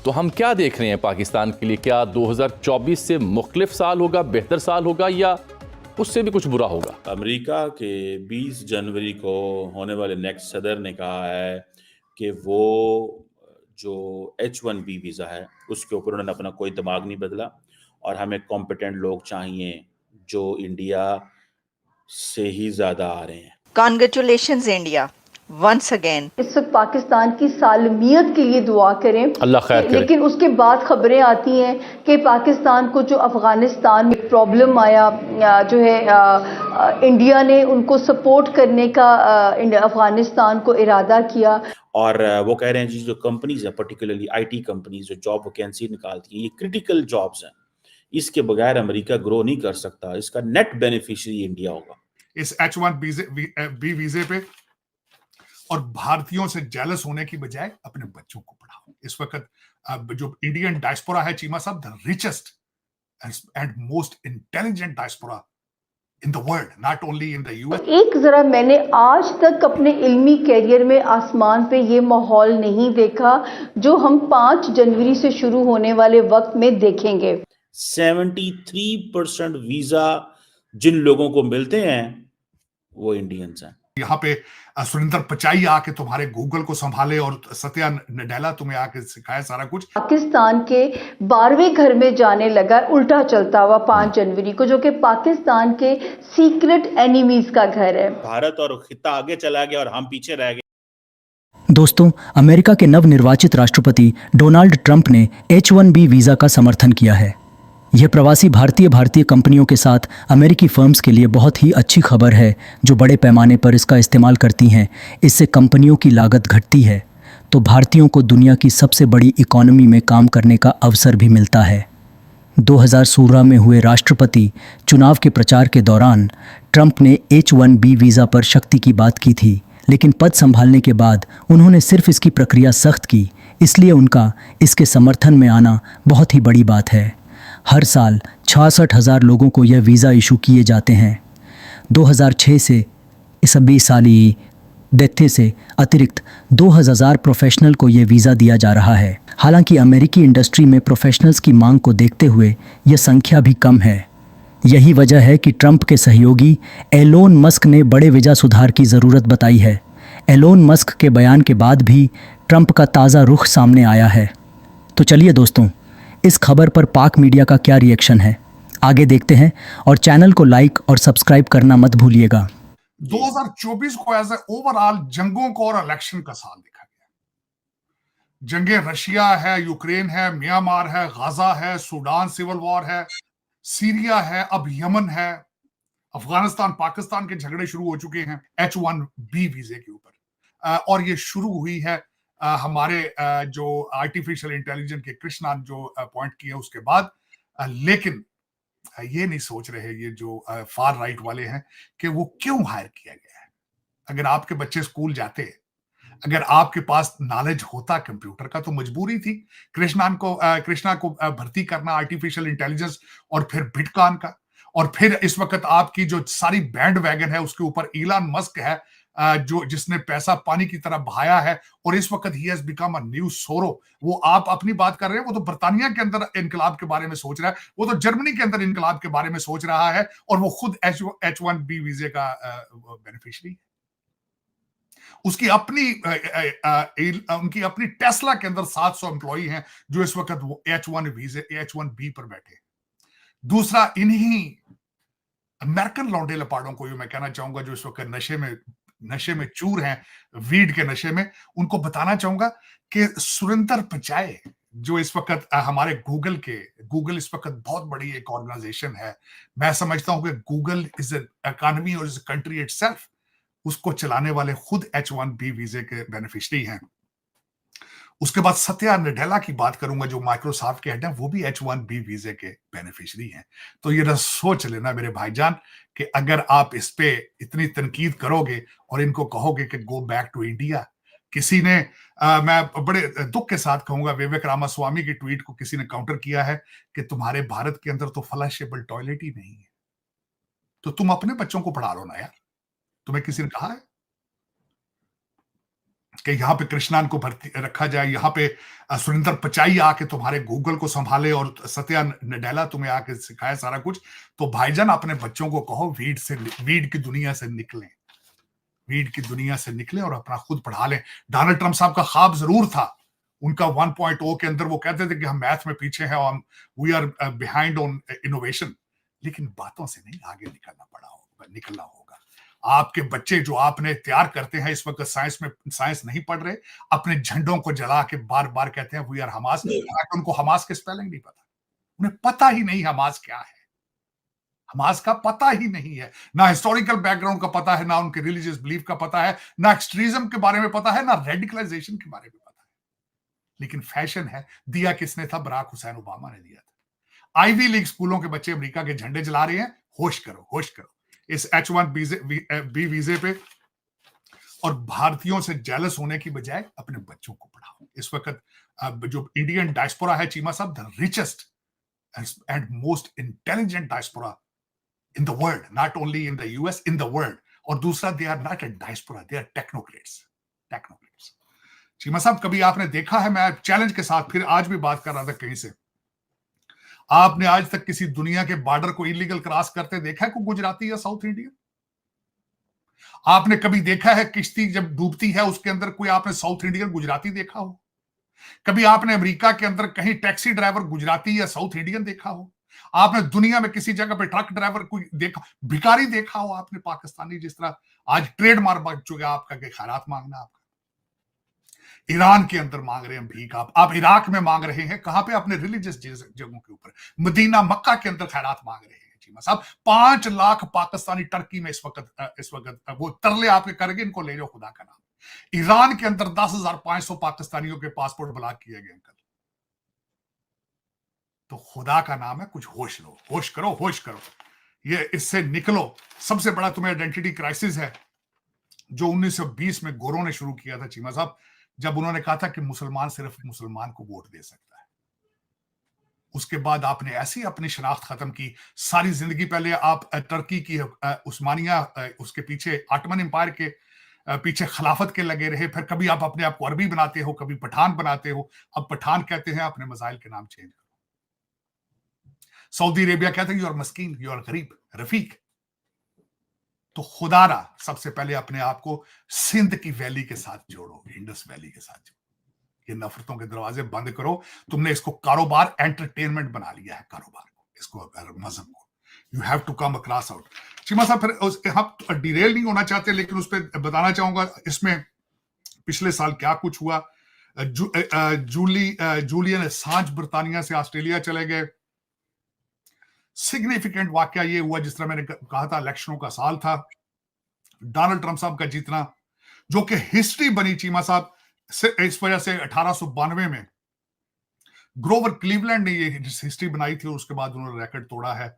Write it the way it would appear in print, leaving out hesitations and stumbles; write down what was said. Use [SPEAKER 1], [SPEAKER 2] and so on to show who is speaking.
[SPEAKER 1] तो हम क्या देख रहे हैं पाकिस्तान के लिए? क्या 2024 से मुख्तलिफ साल होगा, बेहतर साल होगा, या उससे भी कुछ बुरा होगा?
[SPEAKER 2] अमेरिका के 20 जनवरी को होने वाले नेक्स्ट सदर ने कहा है कि वो जो H1B वीज़ा है उसके ऊपर उन्होंने अपना कोई दिमाग नहीं बदला और हमें कॉम्पिटेंट लोग चाहिए जो इंडिया से ही ज़्यादा आ रहे हैं।
[SPEAKER 3] Congratulations India once again.
[SPEAKER 4] इस वक्त पाकिस्तान की सालमियत के लिए दुआ करें,
[SPEAKER 1] अल्लाह खैर करे।
[SPEAKER 4] लेकिन उसके बाद खबरें आती हैं कि पाकिस्तान को जो अफगानिस्तान में प्रॉब्लम आया, जो है इंडिया ने उनको सपोर्ट करने का अफगानिस्तान को इरादा किया।
[SPEAKER 2] और वो कह रहे हैं जी जो कंपनीज हैं, पर्टिकुलरली IT कंपनीज जो जॉब वैकेंसी निकालती हैं, ये क्रिटिकल जॉब्स हैं, इसके बगैर अमेरिका ग्रो नहीं कर सकता, इसका नेट बेनिफिशियरी इंडिया होगा
[SPEAKER 5] इस H1B वीजे पे। और भारतीयों से जेलस होने की बजाय अपने बच्चों को पढ़ाओ। इस वक्त जो इंडियन डायस्पोरा है चीमा साहब, the richest and most intelligent diaspora in the world, not only in the US।
[SPEAKER 4] एक जरा मैंने आज तक अपने इल्मी कैरियर में आसमान पे ये माहौल नहीं देखा जो हम 5 जनवरी से शुरू होने वाले वक्त में देखेंगे।
[SPEAKER 2] 73% वीजा जिन लोगों को मिलते हैं वो इंडियंस हैं।
[SPEAKER 5] यहाँ पे सुरेंद्र पिचाई आके तुम्हारे गूगल को संभाले और सत्या नडेला तुम्हें आके सिखाया सारा कुछ।
[SPEAKER 4] पाकिस्तान के 12वें घर में जाने लगा उल्टा चलता हुआ 5 जनवरी को, जो कि पाकिस्तान के सीक्रेट एनिमीज का घर है।
[SPEAKER 2] भारत और खिता आगे चला गया और हम पीछे रह गए।
[SPEAKER 6] दोस्तों, अमेरिका के नवनिर्वाचित राष्ट्रपति डोनाल्ड ट्रंप ने H1B वीज़ा का समर्थन किया है। यह प्रवासी भारतीय कंपनियों के साथ अमेरिकी फर्म्स के लिए बहुत ही अच्छी खबर है जो बड़े पैमाने पर इसका इस्तेमाल करती हैं। इससे कंपनियों की लागत घटती है तो भारतीयों को दुनिया की सबसे बड़ी इकोनॉमी में काम करने का अवसर भी मिलता है। 2016 में हुए राष्ट्रपति चुनाव के प्रचार के दौरान ट्रंप ने H1B वीज़ा पर सख्ती की बात की थी, लेकिन पद संभालने के बाद उन्होंने सिर्फ इसकी प्रक्रिया सख्त की, इसलिए उनका इसके समर्थन में आना बहुत ही बड़ी बात है। हर साल 66,000 लोगों को यह वीज़ा इशू किए जाते हैं। 2006 से इस 20 साली देखते से अतिरिक्त 2,000 प्रोफेशनल को यह वीज़ा दिया जा रहा है। हालांकि अमेरिकी इंडस्ट्री में प्रोफेशनल्स की मांग को देखते हुए यह संख्या भी कम है। यही वजह है कि ट्रंप के सहयोगी एलोन मस्क ने बड़े वीज़ा सुधार की ज़रूरत बताई है। एलोन मस्क के बयान के बाद भी ट्रंप का ताज़ा रुख सामने आया है। तो चलिए दोस्तों, इस खबर पर पाक मीडिया का क्या रिएक्शन है, आगे देखते हैं और चैनल को लाइक और सब्सक्राइब करना मत भूलिएगा।
[SPEAKER 5] 2024 को एज ए ओवरऑल जंगों को और इलेक्शन का साल देखा गया। जंगें रशिया है, यूक्रेन है, म्यांमार है, गाजा है, सूडान सिविल वॉर है, सीरिया है, अब यमन है, अफगानिस्तान पाकिस्तान के झगड़े शुरू हो चुके हैं H1B वीजे के ऊपर। और ये शुरू हुई है हमारे जो आर्टिफिशियल इंटेलिजेंस के कृष्णा जो पॉइंट किया उसके बाद। लेकिन ये नहीं सोच रहे ये जो फार राइट वाले हैं कि वो क्यों हायर किया गया है। अगर आपके बच्चे स्कूल जाते, अगर आपके पास नॉलेज होता कंप्यूटर का, तो मजबूरी थी कृष्णा को भर्ती करना आर्टिफिशियल इंटेलिजेंस और फिर बिटकॉइन का। और फिर इस वक्त आपकी जो सारी बैंड वैगन है उसके ऊपर इलॉन मस्क है जो जिसने पैसा पानी की तरह बहाया है और इस वक्त he has become a new सोरो। वो आप अपनी बात कर रहे हैं, वो तो बर्तानिया के अंदर इनकलाब के बारे में सोच रहा है, वो तो जर्मनी के अंदर इनकलाब के बारे में सोच रहा है और वो खुद H1B वीजे का बेनिफिशियरी है। उसकी अपनी उनकी अपनी टेस्ला के अंदर 700 एम्प्लॉई हैं जो इस वक्त वो H1B पर बैठे। दूसरा, इन्हीं अमेरिकन लौंडे लपाड़ों को मैं कहना चाहूंगा जो इस वक्त नशे में चूर हैं, वीड के नशे में, उनको बताना चाहूंगा कि सुरेंद्र पिचाई जो इस वक्त हमारे गूगल इस वक्त बहुत बड़ी एक ऑर्गेनाइजेशन है। मैं समझता हूं कि गूगल इज एन इकोनॉमी और इज अ कंट्री इटसेल्फ। उसको चलाने वाले खुद H1B वीजे के बेनिफिशियरी हैं। उसके बाद सत्या नडेला की बात करूंगा जो माइक्रोसॉफ्ट के हेड हैं, वो भी H1B वीजे के बेनिफिशियरी हैं। तो ये ना सोच लेना मेरे भाईजान कि अगर आप इस पे इतनी तनकीद करोगे और इनको कहोगे कि गो बैक टू इंडिया। किसी ने मैं बड़े दुख के साथ कहूंगा, विवेक रामास्वामी की ट्वीट को किसी ने काउंटर किया है कि तुम्हारे भारत के अंदर तो फ्लशेबल टॉयलेट ही नहीं है, तो तुम अपने बच्चों को पढ़ा लो ना यार, तुम्हें किसी ने कहा है? कि यहाँ पे कृष्णान को भर्ती रखा जाए, यहाँ पे सुरेंद्र पिचाई आके तुम्हारे गूगल को संभाले और सत्या नडेला तुम्हें आके सिखाए सारा कुछ। तो भाईजान अपने बच्चों को कहो वीड की दुनिया से निकलें, वीड की दुनिया से निकलें और अपना खुद पढ़ा लें। डोनाल्ड ट्रंप साहब का ख्वाब जरूर था, उनका 1.0 के अंदर वो कहते थे कि हम मैथ में पीछे हैं और we are behind on innovation, लेकिन बातों से नहीं आगे निकलना होगा। आपके बच्चे जो आपने तैयार करते हैं इस वक्त साइंस नहीं पढ़ रहे, अपने झंडों को जला के बार बार कहते हैं वी आर हमास, उनको हमास के स्पेलिंग नहीं पता, उन्हें पता ही नहीं हमास क्या है, हमास का पता ही नहीं है, ना हिस्टोरिकल बैकग्राउंड का पता है, ना उनके रिलीजियस बिलीफ का पता है, ना एक्सट्रीज्म के बारे में पता है, ना रेडिकलाइजेशन के बारे में पता है। लेकिन फैशन है, दिया किसने था? बराक हुसैन ओबामा ने दिया था। आईवी लीग स्कूलों के बच्चे अमेरिका के झंडे जला रहे हैं, होश करो, होश करो इस H1B वीजे पे, और भारतीयों से जेलस होने की बजाय अपने बच्चों को पढ़ाओ। इस वक्त जो इंडियन डायस्पोरा है चीमा साहब, the richest and most intelligent diaspora in the world, not only in the US, in the world. और दूसरा, they are not a diaspora, they are technocrats. Cheema साहब, कभी आपने देखा है, मैं चैलेंज के साथ फिर आज भी बात कर रहा था कहीं से, आपने आज तक किसी दुनिया के बॉर्डर को इलीगल क्रॉस करते देखा है कोई गुजराती या साउथ इंडियन? आपने कभी देखा है किश्ती जब डूबती है उसके अंदर कोई आपने साउथ इंडियन गुजराती देखा हो? कभी आपने अमेरिका के अंदर कहीं टैक्सी ड्राइवर गुजराती या साउथ इंडियन देखा हो? आपने दुनिया में किसी जगह पे ट्रक ड्राइवर कोई देखा, भिखारी देखा हो आपने पाकिस्तानी, जिस तरह आज ट्रेडमार्क बन चुका आपका कि खैरात मांगना? आपका ईरान के अंदर मांग रहे हैं भीख, आप इराक में मांग रहे हैं, कहां पे? अपने रिलीजियस जगहों के ऊपर, मदीना मक्का के अंदर खैरात मांग रहे हैं। चीमा साहब, 5 लाख पाकिस्तानी टर्की में इस वक्त वो तरले आपके करके इनको ले जाओ खुदा का नाम। ईरान के अंदर 10,500 पाकिस्तानियों के पासपोर्ट ब्लॉक किए गए अंकल। तो खुदा का नाम है, कुछ होश लो, होश करो, होश करो, ये इससे निकलो। सबसे बड़ा तुम्हें आइडेंटिटी क्राइसिस है जो 1920 में गोरों ने शुरू किया था चीमा साहब, जब उन्होंने कहा था कि मुसलमान सिर्फ मुसलमान को वोट दे सकता है। उसके बाद आपने ऐसी अपनी शनाख्त खत्म की, सारी जिंदगी पहले आप टर्की की उस्मानिया, उसके पीछे ऑटोमन एम्पायर के पीछे खिलाफत के लगे रहे, फिर कभी आप अपने आप को अरबी बनाते हो, कभी पठान बनाते हो, अब पठान कहते हैं, अपने मसाइल के नाम चेंज करो। सऊदी अरेबिया कहते हैं यू आर मस्कीन, यू आर गरीब, रफीक। तो खुदारा सबसे पहले अपने आप को सिंध की वैली के साथ जोड़ो, इंडस वैली के साथ जोड़ो। ये नफरतों के दरवाजे बंद करो। तुमने इसको कारोबार, एंटरटेनमेंट बना लिया है, कारोबार को, इसको मजहब को। You have to come across out. Cheema साहब, फिर हम डिरेल नहीं होना चाहते, लेकिन उस पर बताना चाहूंगा इसमें पिछले साल क्या कुछ हुआ। जूलियन असांज बर्तानिया से ऑस्ट्रेलिया चले गए। सिग्निफिकेंट वाकया ये हुआ, जिस तरह मैंने कहा था, इलेक्शनों का साल था, डोनाल्ड ट्रंप साहब का जीतना, जो कि हिस्ट्री बनी चीमा साहब इस वजह से 1892 में ग्रोवर क्लीवलैंड ने ये हिस्ट्री बनाई थी और उसके बाद उन्होंने रिकॉर्ड तोड़ा है।